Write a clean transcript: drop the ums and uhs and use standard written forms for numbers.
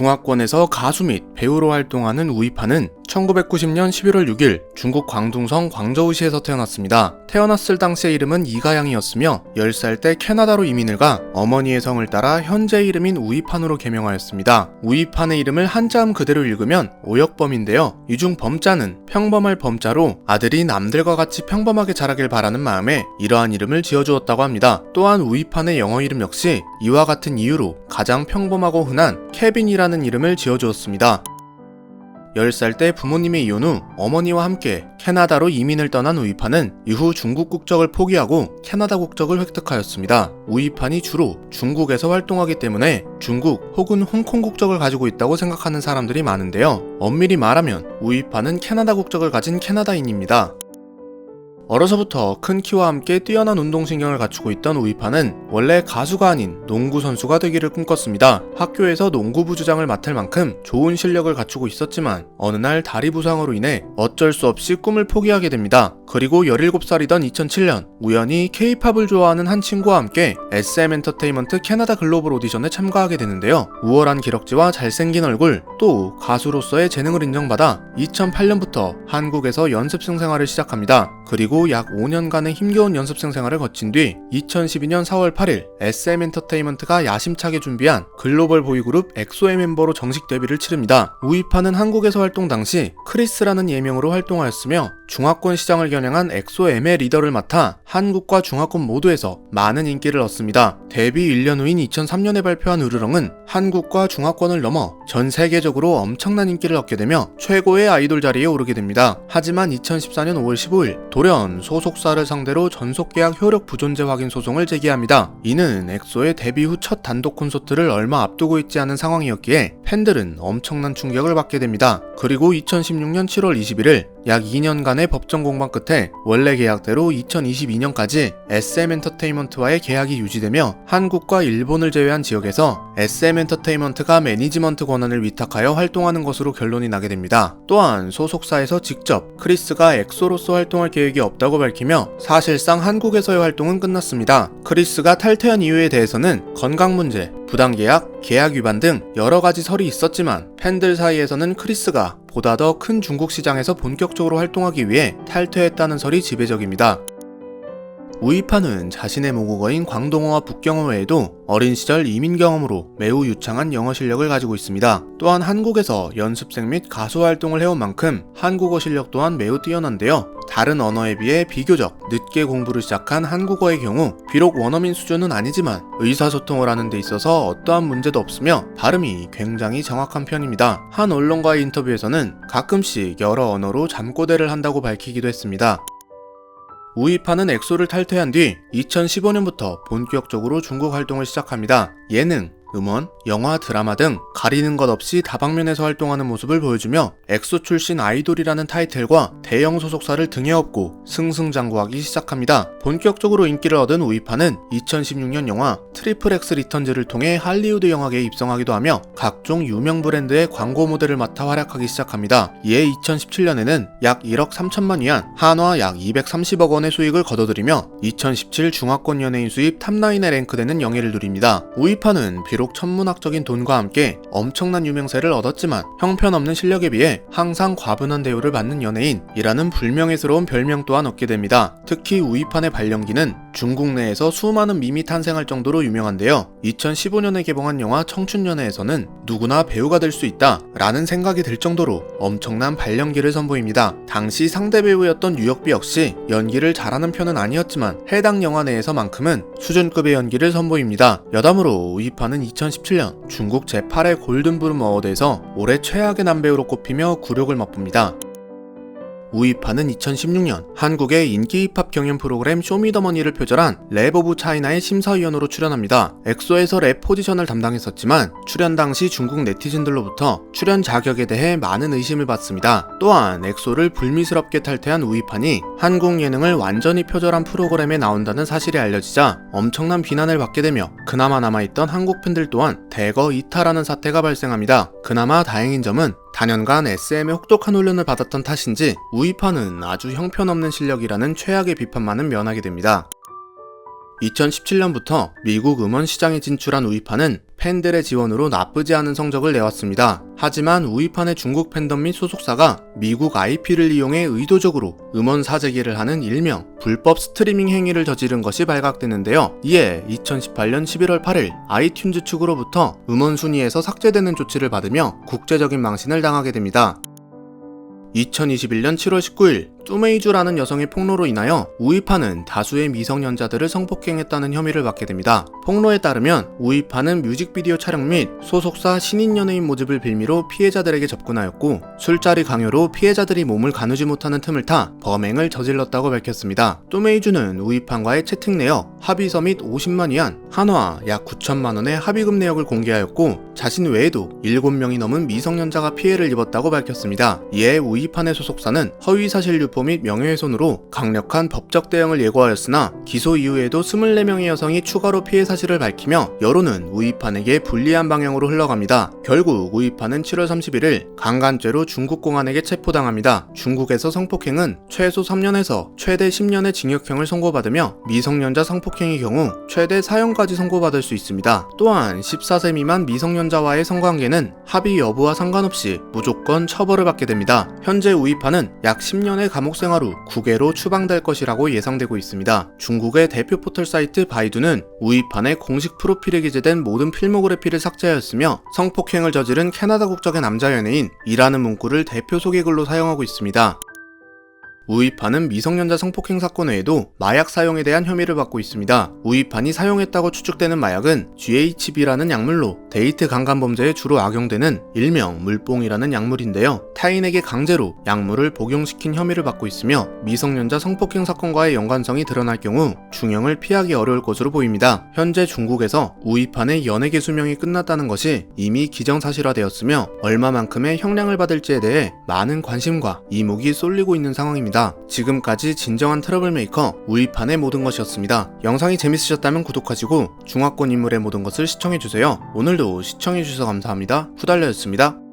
중화권에서 가수 및 배우로 활동하는 우이파는 1990년 11월 6일 중국 광둥성 광저우시에서 태어났습니다. 태어났을 당시의 이름은 이가양이었으며 10살 때 캐나다로 이민을 가 어머니의 성을 따라 현재 이름인 우이판으로 개명하였습니다. 우이판의 이름을 한자음 그대로 읽으면 오역범인데요. 이 중 범자는 평범할 범자로 아들이 남들과 같이 평범하게 자라길 바라는 마음에 이러한 이름을 지어주었다고 합니다. 또한 우이판의 영어 이름 역시 이와 같은 이유로 가장 평범하고 흔한 케빈이라는 이름을 지어주었습니다. 10살 때 부모님의 이혼 후 어머니와 함께 캐나다로 이민을 떠난 우이판은 이후 중국 국적을 포기하고 캐나다 국적을 획득하였습니다. 우이판이 주로 중국에서 활동하기 때문에 중국 혹은 홍콩 국적을 가지고 있다고 생각하는 사람들이 많은데요. 엄밀히 말하면 우이판은 캐나다 국적을 가진 캐나다인입니다. 어려서부터 큰 키와 함께 뛰어난 운동신경을 갖추고 있던 우이파는 원래 가수가 아닌 농구 선수가 되기를 꿈꿨습니다. 학교에서 농구부 주장을 맡을 만큼 좋은 실력을 갖추고 있었지만 어느 날 다리 부상으로 인해 어쩔 수 없이 꿈을 포기하게 됩니다. 그리고 17살이던 2007년 우연히 K-팝을 좋아하는 한 친구와 함께 SM 엔터테인먼트 캐나다 글로벌 오디션에 참가하게 되는데요. 우월한 기럭지와 잘생긴 얼굴, 또 가수로서의 재능을 인정받아 2008년부터 한국에서 연습생 생활을 시작합니다. 그리고 약 5년간의 힘겨운 연습생 생활을 거친 뒤 2012년 4월 8일 SM 엔터테인먼트가 야심차게 준비한 글로벌 보이그룹 엑소의 멤버로 정식 데뷔를 치릅니다. 우이파는 한국에서 활동 당시 크리스라는 예명으로 활동하였으며 중화권 시장을 겨냥한 엑소M의 리더를 맡아 한국과 중화권 모두에서 많은 인기를 얻습니다. 데뷔 1년 후인 2003년에 발표한 으르렁은 한국과 중화권을 넘어 전 세계적으로 엄청난 인기를 얻게 되며 최고의 아이돌 자리에 오르게 됩니다. 하지만 2014년 5월 15일 돌연 소속사를 상대로 전속계약 효력 부존재 확인 소송을 제기합니다. 이는 엑소의 데뷔 후 첫 단독 콘서트를 얼마 앞두고 있지 않은 상황이었기에 팬들은 엄청난 충격을 받게 됩니다. 그리고 2016년 7월 21일 약 2년간의 법정 공방 끝에 원래 계약대로 2022년까지 SM 엔터테인먼트와의 계약이 유지되며 한국과 일본을 제외한 지역에서 SM 엔터테인먼트가 매니지먼트 권한을 위탁하여 활동하는 것으로 결론이 나게 됩니다. 또한 소속사에서 직접 크리스가 엑소로서 활동할 계획이 없다고 밝히며 사실상 한국에서의 활동은 끝났습니다. 크리스가 탈퇴한 이유에 대해서는 건강 문제, 부당계약, 계약 위반 등 여러 가지 설이 있었지만 팬들 사이에서는 크리스가 보다 더 큰 중국 시장에서 본격적으로 활동하기 위해 탈퇴했다는 설이 지배적입니다. 우이파는 자신의 모국어인 광동어와 북경어 외에도 어린 시절 이민 경험으로 매우 유창한 영어 실력을 가지고 있습니다. 또한 한국에서 연습생 및 가수 활동을 해온 만큼 한국어 실력 또한 매우 뛰어난데요. 다른 언어에 비해 비교적 늦게 공부를 시작한 한국어의 경우 비록 원어민 수준은 아니지만 의사소통을 하는 데 있어서 어떠한 문제도 없으며 발음이 굉장히 정확한 편입니다. 한 언론과의 인터뷰에서는 가끔씩 여러 언어로 잠꼬대를 한다고 밝히기도 했습니다. 우이파는 엑소를 탈퇴한 뒤 2015년부터 본격적으로 중국 활동을 시작합니다. 예능, 음원, 영화, 드라마 등 가리는 것 없이 다방면에서 활동하는 모습을 보여주며 엑소 출신 아이돌이라는 타이틀과 대형 소속사를 등에 업고 승승장구하기 시작합니다. 본격적으로 인기를 얻은 우이파는 2016년 영화 트리플 X 리턴즈를 통해 할리우드 영화계에 입성하기도 하며 각종 유명 브랜드의 광고 모델을 맡아 활약하기 시작합니다. 이에 2017년에는 약 1억 3천만 위안, 한화 약 230억 원의 수익을 거둬들이며 2017 중화권 연예인 수입 탑9에 랭크되는 영예를 누립니다. 우이파는 비록 천문학적인 돈과 함께 엄청난 유명세를 얻었지만 형편없는 실력에 비해 항상 과분한 대우를 받는 연예인이라는 불명예스러운 별명 또한 얻게 됩니다. 특히 우이판의 발연기는 중국 내에서 수많은 밈이 탄생할 정도로 유명한데요. 2015년에 개봉한 영화 청춘연애에서는 누구나 배우가 될 수 있다 라는 생각이 들 정도로 엄청난 발연기를 선보입니다. 당시 상대 배우였던 유혁비 역시 연기를 잘하는 편은 아니었지만 해당 영화 내에서만큼은 수준급의 연기를 선보입니다. 여담으로 우이파는 2017년 중국 제8회 골든브룸 어워드에서 올해 최악의 남배우로 꼽히며 굴욕을 맛봅니다. 우이파는 2016년 한국의 인기 힙합 경연 프로그램 쇼미더머니를 표절한 랩 오브 차이나의 심사위원으로 출연합니다. 엑소에서 랩 포지션을 담당했었지만 출연 당시 중국 네티즌들로부터 출연 자격에 대해 많은 의심을 받습니다. 또한 엑소를 불미스럽게 탈퇴한 우이판이 한국 예능을 완전히 표절한 프로그램에 나온다는 사실이 알려지자 엄청난 비난을 받게 되며 그나마 남아있던 한국 팬들 또한 대거 이탈하는 사태가 발생합니다. 그나마 다행인 점은 단연간 SM의 혹독한 훈련을 받았던 탓인지 우이파는 아주 형편없는 실력이라는 최악의 비판만은 면하게 됩니다. 2017년부터 미국 음원 시장에 진출한 우이파는 팬들의 지원으로 나쁘지 않은 성적을 내왔습니다. 하지만 우위판의 중국 팬덤 및 소속사가 미국 IP를 이용해 의도적으로 음원 사재기를 하는 일명 불법 스트리밍 행위를 저지른 것이 발각되는데요. 이에 2018년 11월 8일 아이튠즈 측으로부터 음원 순위에서 삭제되는 조치를 받으며 국제적인 망신을 당하게 됩니다. 2021년 7월 19일 뚜메이주라는 여성의 폭로로 인하여 우위파는 다수의 미성년자들을 성폭행했다는 혐의를 받게 됩니다. 폭로에 따르면 우위파는 뮤직비디오 촬영 및 소속사 신인 연예인 모집을 빌미로 피해자들에게 접근하였고 술자리 강요로 피해자들이 몸을 가누지 못하는 틈을 타 범행을 저질렀다고 밝혔습니다. 뚜메이주는 우위판과의 채팅 내역, 합의서 및 50만 위안, 한화 약 9천만 원의 합의금 내역을 공개하였고 자신 외에도 7명이 넘은 미성년자가 피해를 입었다고 밝혔습니다. 이에 우위판의 소속사는 허위사실 유포 및 명예훼손으로 강력한 법적 대응을 예고하였으나 기소 이후에도 24명의 여성이 추가로 피해 사실을 밝히며 여론은 우위판에게 불리한 방향으로 흘러갑니다. 결국 우위판은 7월 31일 강간죄로 중국 공안에게 체포당합니다. 중국에서 성폭행은 최소 3년에서 최대 10년의 징역형을 선고받으며 미성년자 성폭행의 경우 최대 사형까지 선고받을 수 있습니다. 또한 14세 미만 미성년자와의 성관계는 합의 여부와 상관없이 무조건 처벌을 받게 됩니다. 현재 우위파는 약 10년의 감옥 생활 후 국외로 추방될 것이라고 예상되고 있습니다. 중국의 대표 포털 사이트 바이두는 우위판의 공식 프로필에 게재된 모든 필모그래피를 삭제하였으며 성폭행을 저지른 캐나다 국적의 남자 연예인 이라는 문구를 대표 소개글로 사용하고 있습니다. 우위판은 미성년자 성폭행 사건 외에도 마약 사용에 대한 혐의를 받고 있습니다. 우위판이 사용했다고 추측되는 마약은 GHB라는 약물로 데이트 강간 범죄에 주로 악용되는 일명 물뽕이라는 약물인데요. 타인에게 강제로 약물을 복용시킨 혐의를 받고 있으며 미성년자 성폭행 사건과의 연관성이 드러날 경우 중형을 피하기 어려울 것으로 보입니다. 현재 중국에서 우위판의 연예계 수명이 끝났다는 것이 이미 기정사실화되었으며 얼마만큼의 형량을 받을지에 대해 많은 관심과 이목이 쏠리고 있는 상황입니다. 지금까지 진정한 트러블메이커 우위판의 모든 것이었습니다. 영상이 재밌으셨다면 구독하시고 중화권 인물의 모든 것을 시청해주세요. 오늘도 시청해주셔서 감사합니다. 후달려였습니다.